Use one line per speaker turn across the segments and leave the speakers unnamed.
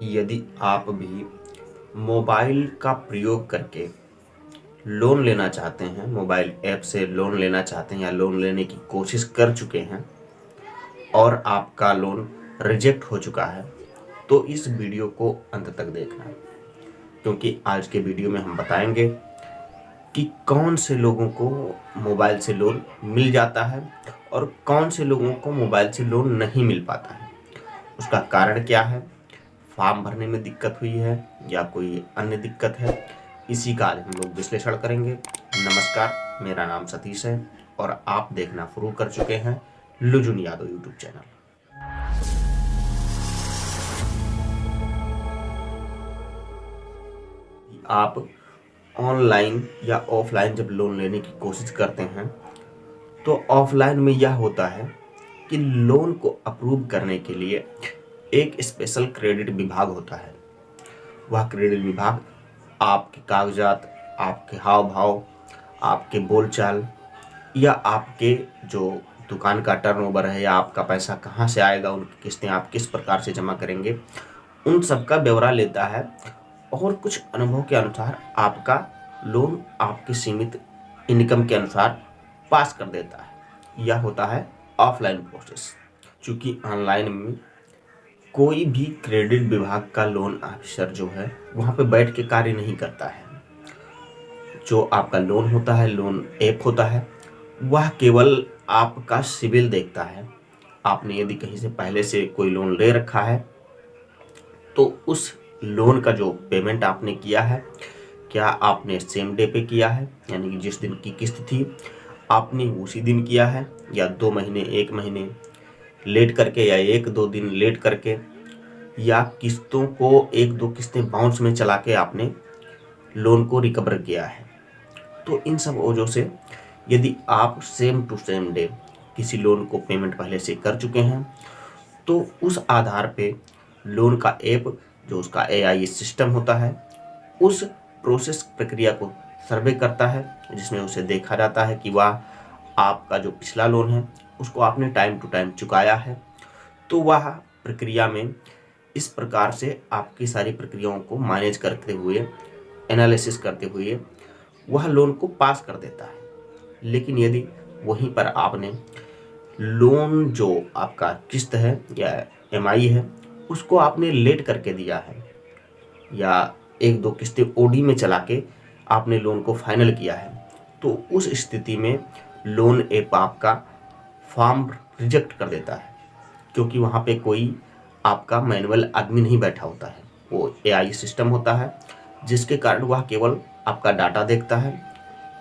यदि आप भी मोबाइल का प्रयोग करके लोन लेना चाहते हैं, मोबाइल ऐप से लोन लेना चाहते हैं या लोन लेने की कोशिश कर चुके हैं और आपका लोन रिजेक्ट हो चुका है, तो इस वीडियो को अंत तक देखना, क्योंकि आज के वीडियो में हम बताएंगे कि कौन से लोगों को मोबाइल से लोन मिल जाता है और कौन से लोगों को मोबाइल से लोन नहीं मिल पाता है। उसका कारण क्या है, फॉर्म भरने में दिक्कत हुई है या कोई अन्य दिक्कत है, इसी का आज हम लोग विश्लेषण करेंगे। नमस्कार, मेरा नाम सतीश है और आप देखना शुरू कर चुके हैं लुजुन यादव यूट्यूब चैनल। आप ऑनलाइन या ऑफलाइन जब लोन लेने की कोशिश करते हैं तो ऑफलाइन में यह होता है कि लोन को अप्रूव करने के लिए एक स्पेशल क्रेडिट विभाग होता है। वह क्रेडिट विभाग आपके कागजात, आपके हाव भाव, आपके बोलचाल या आपके जो दुकान का टर्नओवर है या आपका पैसा कहाँ से आएगा, उनकी किस्तें आप किस प्रकार से जमा करेंगे, उन सब का ब्यौरा लेता है और कुछ अनुभव के अनुसार आपका लोन आपके सीमित इनकम के अनुसार पास कर देता है। यह होता है ऑफलाइन प्रोसेस। चूँकि ऑनलाइन में कोई भी क्रेडिट विभाग का लोन ऑफिसर जो है वहाँ पे बैठ के कार्य नहीं करता है। जो आपका लोन होता है, लोन ऐप होता है, वह केवल आपका सिबिल देखता है। आपने यदि कहीं से पहले से कोई लोन ले रखा है तो उस लोन का जो पेमेंट आपने किया है, क्या आपने सेम डे पे किया है, यानी कि जिस दिन की किस्त थी आपने उसी दिन किया है, या 2 महीने 1 महीने लेट करके या 1-2 दिन लेट करके, या किस्तों को 1-2 किस्तें बाउंस में चला के आपने लोन को रिकवर किया है। तो इन सब वजहों से यदि आप सेम टू सेम डे किसी लोन को पेमेंट पहले से कर चुके हैं तो उस आधार पे लोन का ऐप, जो उसका एआई सिस्टम होता है, उस प्रोसेस प्रक्रिया को सर्वे करता है, जिसमें उसे देखा जाता है कि वह आपका जो पिछला लोन है उसको आपने टाइम टू टाइम चुकाया है। तो वह प्रक्रिया में इस प्रकार से आपकी सारी प्रक्रियाओं को मैनेज करते हुए, एनालिसिस करते हुए वह लोन को पास कर देता है। लेकिन यदि वहीं पर आपने लोन जो आपका किस्त है या एमआई है उसको आपने लेट करके दिया है या 1-2 किस्तें ओडी में चला के आपने लोन को फाइनल किया है, तो उस स्थिति में लोन ऐप आपका फॉर्म रिजेक्ट कर देता है, क्योंकि वहाँ पे कोई आपका मैनुअल आदमी नहीं बैठा होता है। वो एआई सिस्टम होता है जिसके कारण वह केवल आपका डाटा देखता है।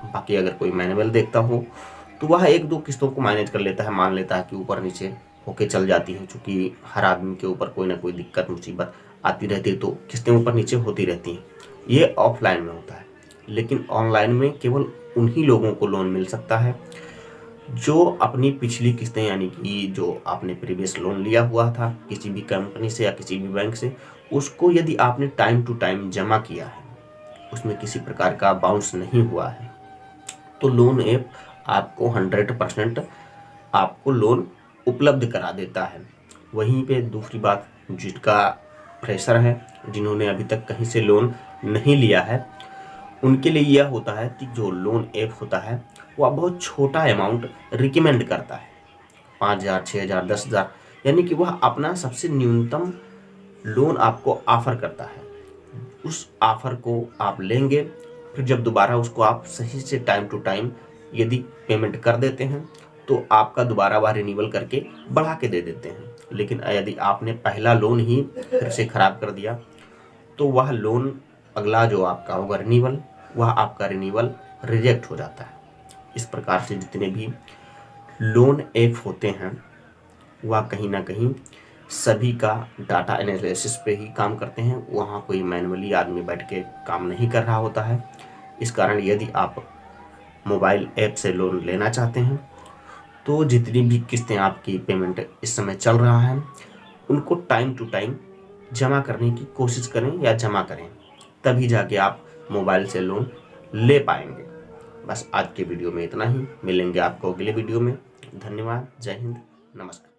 बाकी अगर कोई मैनुअल देखता हो तो वह 1-2 किस्तों को मैनेज कर लेता है, मान लेता है कि ऊपर नीचे होके चल जाती है। चूँकि हर आदमी के ऊपर कोई ना कोई दिक्कत मुसीबत आती रहती है तो किस्तें ऊपर नीचे होती रहती हैं। ये ऑफलाइन में होता है। लेकिन ऑनलाइन में केवल उन्हीं लोगों को लोन मिल सकता है जो अपनी पिछली किस्तें, यानी कि जो आपने प्रीवियस लोन लिया हुआ था किसी भी कंपनी से या किसी भी बैंक से, उसको यदि आपने टाइम टू टाइम जमा किया है, उसमें किसी प्रकार का बाउंस नहीं हुआ है, तो लोन ऐप आपको 100% आपको लोन उपलब्ध करा देता है। वहीं पे दूसरी बात, जिनका फ्रेशर है, जिन्होंने अभी तक कहीं से लोन नहीं लिया है, उनके लिए यह होता है कि जो लोन ऐप होता है वह बहुत छोटा अमाउंट रिकमेंड करता है, 5,000, 6,000, 10,000, यानी कि वह अपना सबसे न्यूनतम लोन आपको ऑफर करता है। उस ऑफर को आप लेंगे, फिर जब दोबारा उसको आप सही से टाइम टू टाइम यदि पेमेंट कर देते हैं तो आपका दोबारा वह रिन्यूअल करके बढ़ा के दे देते हैं। लेकिन यदि आपने पहला लोन ही फिर से ख़राब कर दिया तो वह लोन अगला जो आपका होगा रिन्यूअल, वह आपका रिन्यूअल रिजेक्ट हो जाता है। इस प्रकार से जितने भी लोन ऐप होते हैं वह कहीं ना कहीं सभी का डाटा एनालिसिस पे ही काम करते हैं। वहाँ कोई मैनुअली आदमी बैठ के काम नहीं कर रहा होता है। इस कारण यदि आप मोबाइल ऐप से लोन लेना चाहते हैं तो जितनी भी किस्तें आपकी पेमेंट इस समय चल रहा है उनको टाइम टू टाइम जमा करने की कोशिश करें या जमा करें, तभी जाके आप मोबाइल से लोन ले पाएंगे। बस आज के वीडियो में इतना ही। मिलेंगे आपको अगले वीडियो में। धन्यवाद। जय हिंद। नमस्कार।